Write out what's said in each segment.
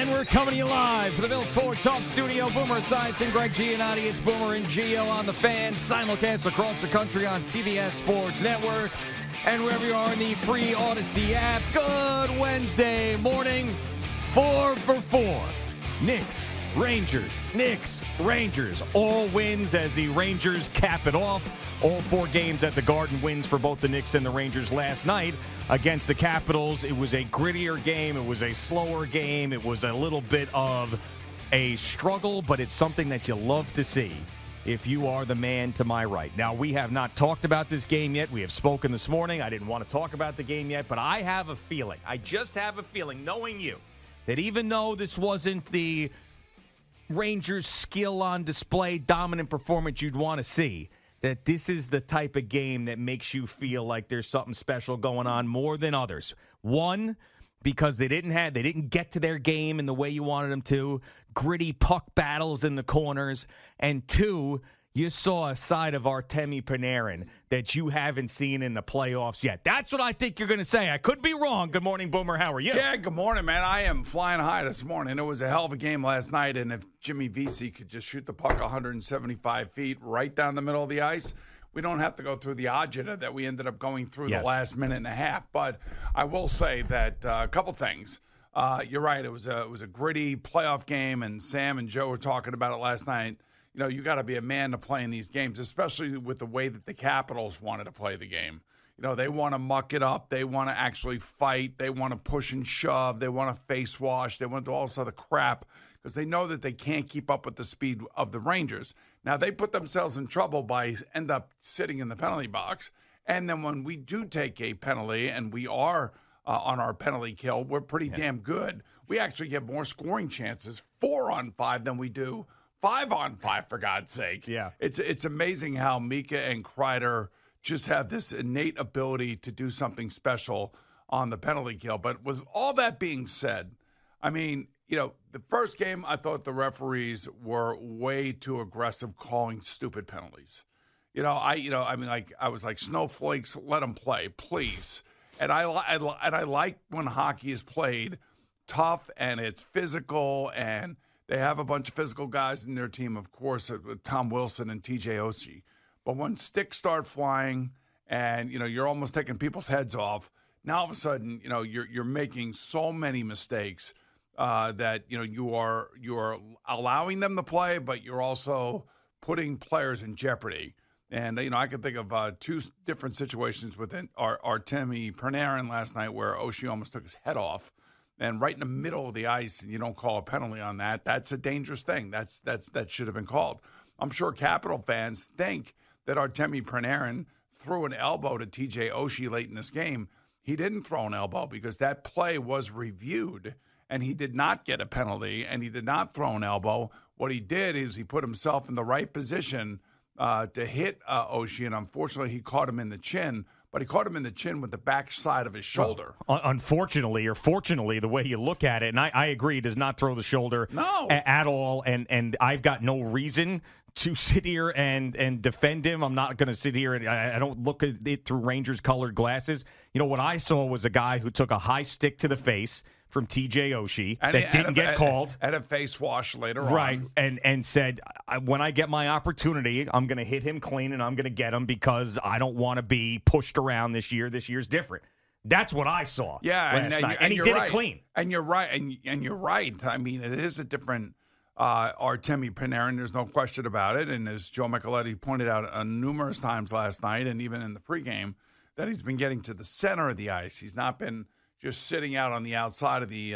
And we're coming to you live from the Bill Ford Top Studio. Boomer Esiason, Greg Giannotti. It's Boomer and Gio on the Fan. Simulcast across the country on CBS Sports Network. And wherever you are in the free Odyssey app. Good Wednesday morning. 4 for 4. Knicks, Rangers, Knicks, Rangers. All wins as the Rangers cap it off. All 4 games at the Garden wins for both the Knicks and the Rangers last night against the Capitals. It was a grittier game. It was a slower game. It was a little bit of a struggle, but it's something that you love to see if you are the man to my right. Now, we have not talked about this game yet. We have spoken this morning. I didn't want to talk about the game yet, but I have a feeling, I just have a feeling, knowing you, that even though this wasn't the Rangers' skill on display, dominant performance you'd want to see, that this is the type of game that makes you feel like there's something special going on more than others. One, because they didn't get to their game in the way you wanted them to, gritty puck battles in the corners, and 2, you saw a side of Artemi Panarin that you haven't seen in the playoffs yet. That's what I think you're going to say. I could be wrong. Good morning, Boomer. How are you? Yeah, good morning, man. I am flying high this morning. It was a hell of a game last night, and if Jimmy Vesey could just shoot the puck 175 feet right down the middle of the ice, we don't have to go through the agita that we ended up going through the last minute and a half. But I will say that a couple things. You're right. It was a gritty playoff game, and Sam and Joe were talking about it last night. You know, you got to be a man to play in these games, especially with the way that the Capitals wanted to play the game. You know, they want to muck it up. They want to actually fight. They want to push and shove. They want to face wash. They want to do all this other crap because they know that they can't keep up with the speed of the Rangers. Now, they put themselves in trouble by end up sitting in the penalty box. And then when we do take a penalty and we are on our penalty kill, we're pretty damn good. We actually get more scoring chances 4-on-5 than we do 5-on-5, for God's sake. Yeah. It's amazing how Mika and Kreider just have this innate ability to do something special on the penalty kill. But was all that being said, I mean, you know, the first game, I thought the referees were way too aggressive calling stupid penalties. I was like, snowflakes, let them play, please. And I like when hockey is played tough and it's physical, and they have a bunch of physical guys in their team, of course, with Tom Wilson and TJ Oshie. But when sticks start flying and, you know, you're almost taking people's heads off, now all of a sudden, you know, you're making so many mistakes that, you know, you are allowing them to play, but you're also putting players in jeopardy. And, you know, I can think of 2 different situations within Artemi Panarin last night where Oshie almost took his head off. And right in the middle of the ice, and you don't call a penalty on that, that's a dangerous thing. That should have been called. I'm sure Capital fans think that Artemi Panarin threw an elbow to TJ Oshie late in this game. He didn't throw an elbow because that play was reviewed, and he did not get a penalty, and he did not throw an elbow. What he did is he put himself in the right position to hit Oshie, and unfortunately he caught him in the chin. But he caught him in the chin with the back side of his shoulder. Well, unfortunately, or fortunately, the way you look at it, and I agree, he does not throw the shoulder at all, and I've got no reason to sit here and defend him. I'm not going to sit here, and I don't look at it through Rangers-colored glasses. You know, what I saw was a guy who took a high stick to the face from TJ Oshie that didn't get called. And a face wash later on. Right, and said, when I get my opportunity, I'm going to hit him clean and I'm going to get him because I don't want to be pushed around this year. This year's different. That's what I saw last night. And he did it clean. And you're right. And you're right. I mean, it is a different Artemi Panarin. There's no question about it. And as Joe Micheletti pointed out numerous times last night and even in the pregame, that he's been getting to the center of the ice. He's not been just sitting out on the outside of the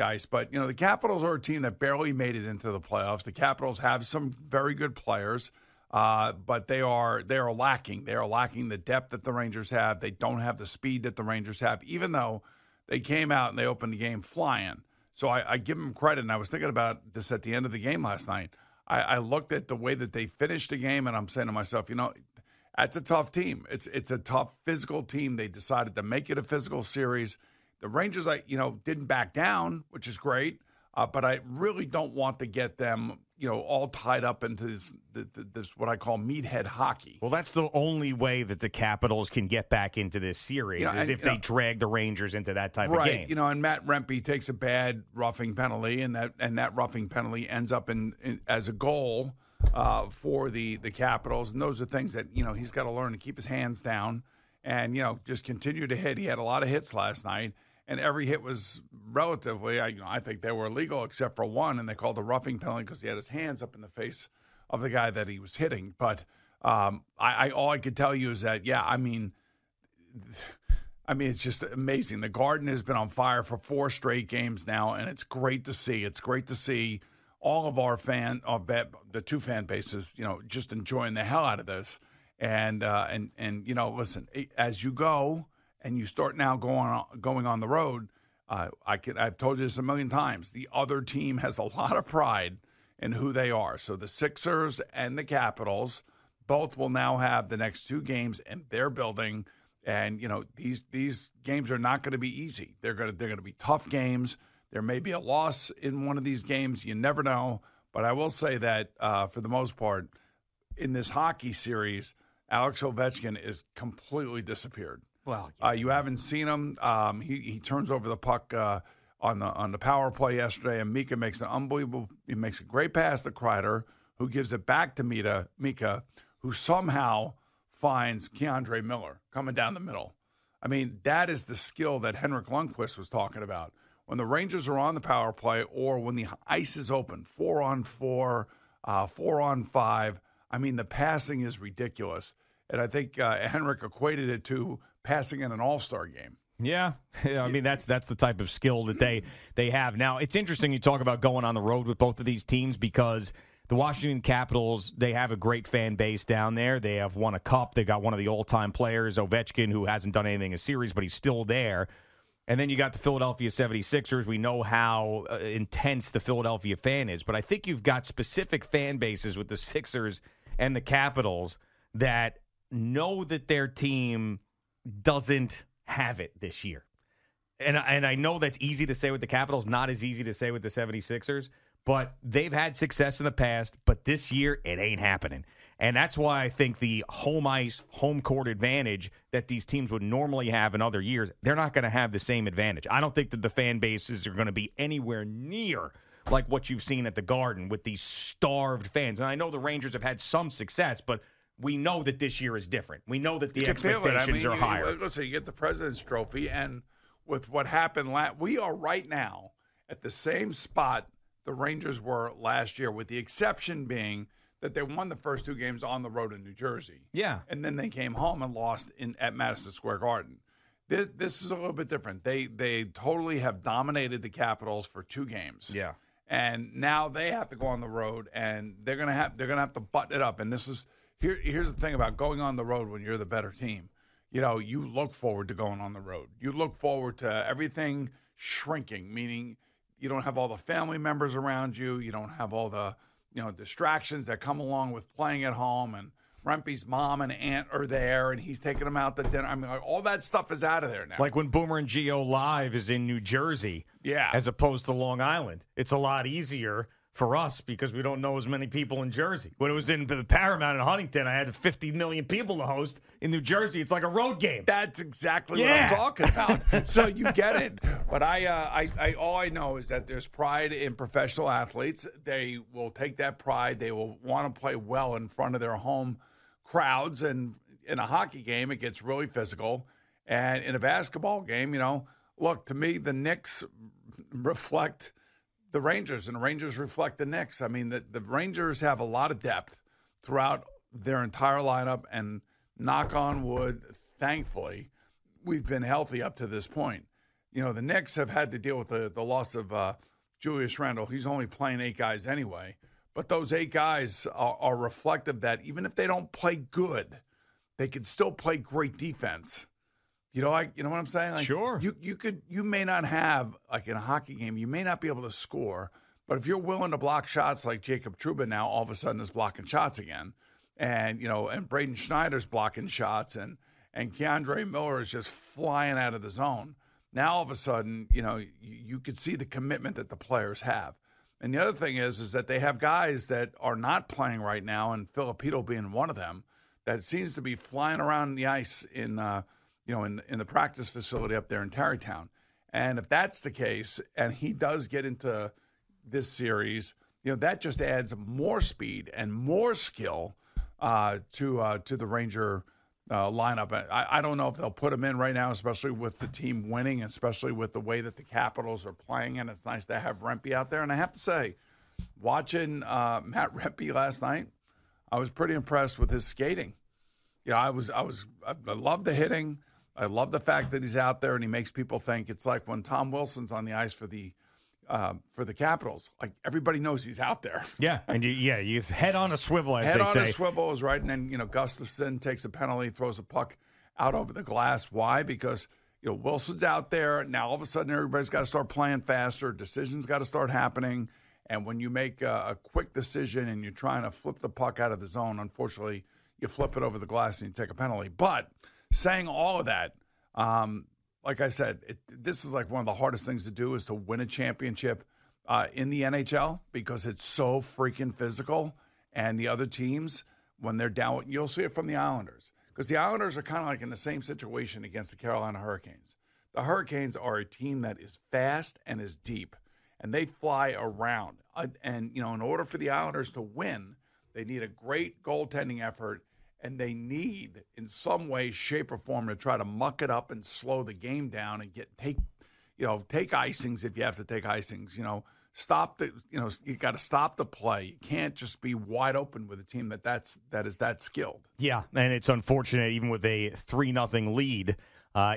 ice. But, you know, the Capitals are a team that barely made it into the playoffs. The Capitals have some very good players, but they are lacking. They are lacking the depth that the Rangers have. They don't have the speed that the Rangers have, even though they came out and they opened the game flying. So I give them credit, and I was thinking about this at the end of the game last night. I looked at the way that they finished the game, and I'm saying to myself, you know, that's a tough team. It's a tough physical team. They decided to make it a physical series. The Rangers, didn't back down, which is great. But I really don't want to get them all tied up into this what I call meathead hockey. Well, that's the only way that the Capitals can get back into this series if they drag the Rangers into that type of game. Right, and Matt Rempe takes a bad roughing penalty, and that roughing penalty ends up in as a goal for the Capitals. And those are things that, he's got to learn to keep his hands down and, just continue to hit. He had a lot of hits last night. And every hit was relatively, I think they were illegal except for one, and they called a roughing penalty because he had his hands up in the face of the guy that he was hitting. But all I could tell you is that, it's just amazing. The Garden has been on fire for 4 straight games now, and it's great to see. It's great to see all of our the 2 fan bases, just enjoying the hell out of this. And listen, as you go. And you start now going on the road, I've told you this a million times. The other team has a lot of pride in who they are. So the Sixers and the Capitals both will now have the next 2 games in their building, and these games are not going to be easy. They're going to be tough games. There may be a loss in one of these games. You never know. But I will say that for the most part, in this hockey series, Alex Ovechkin is completely disappeared. Well, you haven't seen him. He turns over the puck on the power play yesterday, and Mika makes he makes a great pass to Kreider, who gives it back to Mika, who somehow finds Keandre Miller coming down the middle. I mean, that is the skill that Henrik Lundqvist was talking about. When the Rangers are on the power play or when the ice is open, 4-on-4, 4-on-5, I mean, the passing is ridiculous. And I think Henrik equated it to passing in an all-star game. Yeah, I mean, that's the type of skill that they have. Now, it's interesting you talk about going on the road with both of these teams because the Washington Capitals, they have a great fan base down there. They have won a cup. They got one of the all-time players, Ovechkin, who hasn't done anything in a series, but he's still there. And then you got the Philadelphia 76ers. We know how intense the Philadelphia fan is, but I think you've got specific fan bases with the Sixers and the Capitals that know that their team doesn't have it this year. And I know that's easy to say with the Capitals, not as easy to say with the 76ers, but they've had success in the past, but this year it ain't happening. And that's why I think the home ice, home court advantage that these teams would normally have in other years, they're not going to have the same advantage. I don't think that the fan bases are going to be anywhere near like what you've seen at the Garden with these starved fans. And I know the Rangers have had some success, but we know that this year is different. We know that the expectations are higher. Listen, you get the President's Trophy, and with what happened we are right now at the same spot the Rangers were last year, with the exception being that they won the first 2 games on the road in New Jersey. Yeah. And then they came home and lost at Madison Square Garden. This is a little bit different. They totally have dominated the Capitals for 2 games. Yeah. And now they have to go on the road, and they're gonna have to button it up. And this is here's the thing about going on the road when you're the better team. You look forward to going on the road. You look forward to everything shrinking, meaning you don't have all the family members around you. You don't have all the distractions that come along with playing at home. And Rempe's mom and aunt are there, and he's taking them out to dinner. I mean, all that stuff is out of there now. Like when Boomer and Gio Live is in New Jersey, as opposed to Long Island. It's a lot easier for us because we don't know as many people in Jersey. When it was in the Paramount in Huntington, I had 50 million people to host. In New Jersey, it's like a road game. That's exactly what I'm talking about. So you get it. But I all I know is that there's pride in professional athletes. They will take that pride. They will want to play well in front of their home crowds. And in a hockey game, it gets really physical. And in a basketball game, look, to me, the Knicks reflect the Rangers, and the Rangers reflect the Knicks. I mean, the Rangers have a lot of depth throughout their entire lineup, and knock on wood, thankfully, we've been healthy up to this point. The Knicks have had to deal with the loss of Julius Randle. He's only playing 8 guys anyway, but those 8 guys are reflective that even if they don't play good, they can still play great defense. You know what I'm saying? Like, sure. You may not have, like in a hockey game, you may not be able to score, but if you're willing to block shots like Jacob Trouba now all of a sudden is blocking shots again, and and Braden Schneider's blocking shots, and Keandre Miller is just flying out of the zone. Now all of a sudden, you could see the commitment that the players have. And the other thing is that they have guys that are not playing right now, and Filipino being one of them, that seems to be flying around the ice in the practice facility up there in Tarrytown. And if that's the case, and he does get into this series, that just adds more speed and more skill to the Ranger lineup. I don't know if they'll put him in right now, especially with the team winning, especially with the way that the Capitals are playing. And it's nice to have Rempe out there. And I have to say, watching Matt Rempe last night, I was pretty impressed with his skating. I love the hitting. I love the fact that he's out there and he makes people think. It's like when Tom Wilson's on the ice for the Capitals. Like, everybody knows he's out there. Yeah, and he's head on a swivel, as head they on say. A swivel is right, and then Gustafsson takes a penalty, throws a puck out over the glass. Why? Because Wilson's out there now. All of a sudden, everybody's got to start playing faster. Decisions got to start happening, and when you make a quick decision and you're trying to flip the puck out of the zone, unfortunately, you flip it over the glass and you take a penalty. But saying all of that, like I said, this is like one of the hardest things to do is to win a championship in the NHL because it's so freaking physical. And the other teams, when they're down, you'll see it from the Islanders. Because the Islanders are kind of like in the same situation against the Carolina Hurricanes. The Hurricanes are a team that is fast and is deep, and they fly around. And, in order for the Islanders to win, they need a great goaltending effort. And they need, in some way, shape, or form, to try to muck it up and slow the game down and take icings if you have to take icings. You got to stop the play. You can't just be wide open with a team that is that skilled. Yeah, and it's unfortunate, even with a 3-0 lead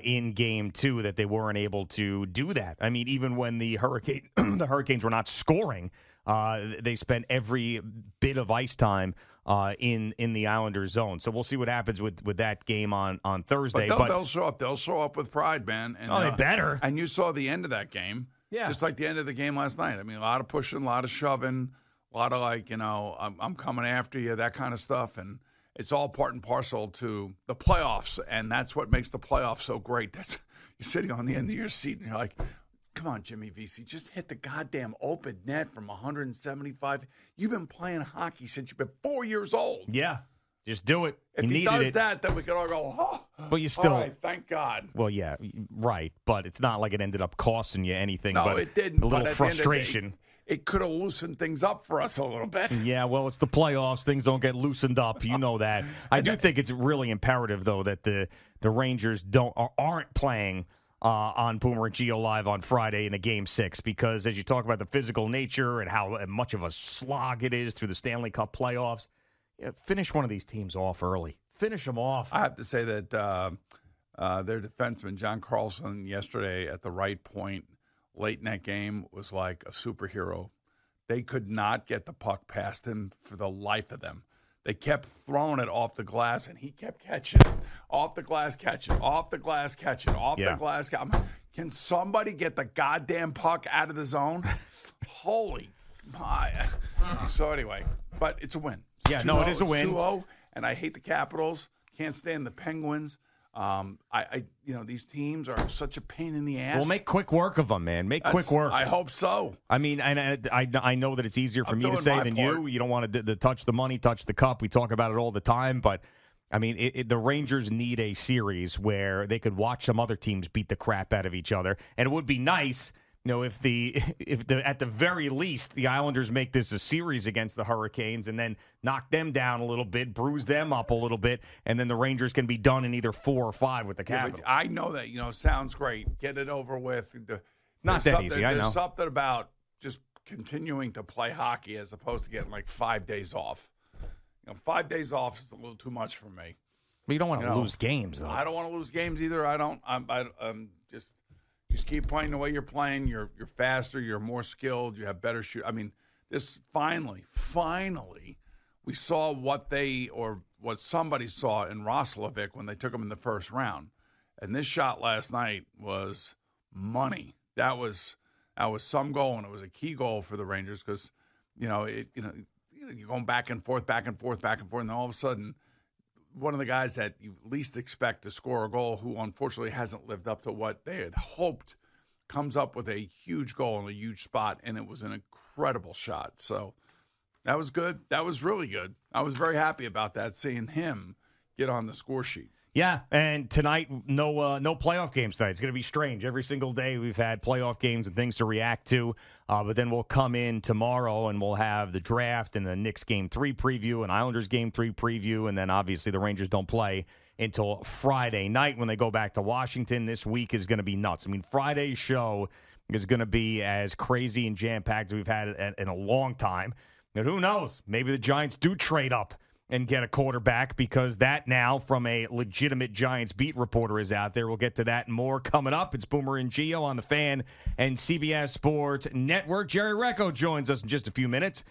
in Game 2, that they weren't able to do that. I mean, even when the Hurricanes were not scoring, they spent every bit of ice time in the Islanders zone. So we'll see what happens with that game on Thursday. But they'll show up. They'll show up with pride, man. And, they better. And you saw the end of that game. Yeah. Just like the end of the game last night. I mean, a lot of pushing, a lot of shoving, a lot of I'm coming after you, that kind of stuff. And it's all part and parcel to the playoffs. And that's what makes the playoffs so great. You're sitting on the end of your seat and you're like, come on, Jimmy Vesey, just hit the goddamn open net from 175. You've been playing hockey since you've been 4 years old. Yeah, just do it. If he does that, then we can all go, oh. But you still, all right, thank God. Well, yeah, right. But it's not like it ended up costing you anything. No, but it didn't. A little frustration. It could have loosened things up for us a little bit. Yeah, well, it's the playoffs. Things don't get loosened up. You know that. I do think it's really imperative, though, that the Rangers aren't playing on Boomer Gio Live on Friday in a Game 6 because as you talk about the physical nature and how much of a slog it is through the Stanley Cup playoffs, finish one of these teams off early. Finish them off. I have to say that their defenseman, John Carlson, yesterday at the right point late in that game was like a superhero. They could not get the puck past him for the life of them. They kept throwing it off the glass, and he kept catching it. Off the glass, catch it. Off the glass, catch it. Off the glass, can somebody get the goddamn puck out of the zone? Holy my. So anyway, but it's a win. Yeah, no, it is a win. 2-0, and I hate the Capitals. Can't stand the Penguins. These teams are such a pain in the ass. Well, make quick work of them, man. Make quick work. I hope so. I mean, and I know that it's easier for me to say than you. You don't want to touch the money, touch the cup. We talk about it all the time, but I mean, the Rangers need a series where they could watch some other teams beat the crap out of each other, and it would be nice. If at the very least the Islanders make this a series against the Hurricanes and then knock them down a little bit, bruise them up a little bit, and then the Rangers can be done in either 4 or 5 with the Capitals. Yeah, I know that, sounds great. Get it over with. Not that easy, I know. There's something about just continuing to play hockey as opposed to getting like 5 days off. 5 days off is a little too much for me. But you don't want to lose games, though. I don't want to lose games either. I don't. I'm just keep playing the way you're playing. You're faster. You're more skilled. You have better shoot. I mean, this finally, we saw what somebody saw in Roslovic when they took him in the first round. And this shot last night was money. That was some goal, and it was a key goal for the Rangers because you're going back and forth, and then all of a sudden, one of the guys that you least expect to score a goal, who unfortunately hasn't lived up to what they had hoped comes up with a huge goal in a huge spot, and it was an incredible shot. So that was good. That was really good. I was very happy about that, seeing him get on the score sheet. Yeah, and tonight, no playoff games tonight. It's going to be strange. Every single day we've had playoff games and things to react to, but then we'll come in tomorrow and we'll have the draft and the Knicks Game 3 preview and Islanders Game 3 preview, and then obviously the Rangers don't play until Friday night when they go back to Washington. This week is going to be nuts. I mean, Friday's show is going to be as crazy and jam-packed as we've had in a long time. And who knows? Maybe the Giants do trade up and get a quarterback, because that now from a legitimate Giants beat reporter is out there. We'll get to that and more coming up. It's Boomer and Gio on the Fan and CBS Sports Network. Jerry Recco joins us in just a few minutes.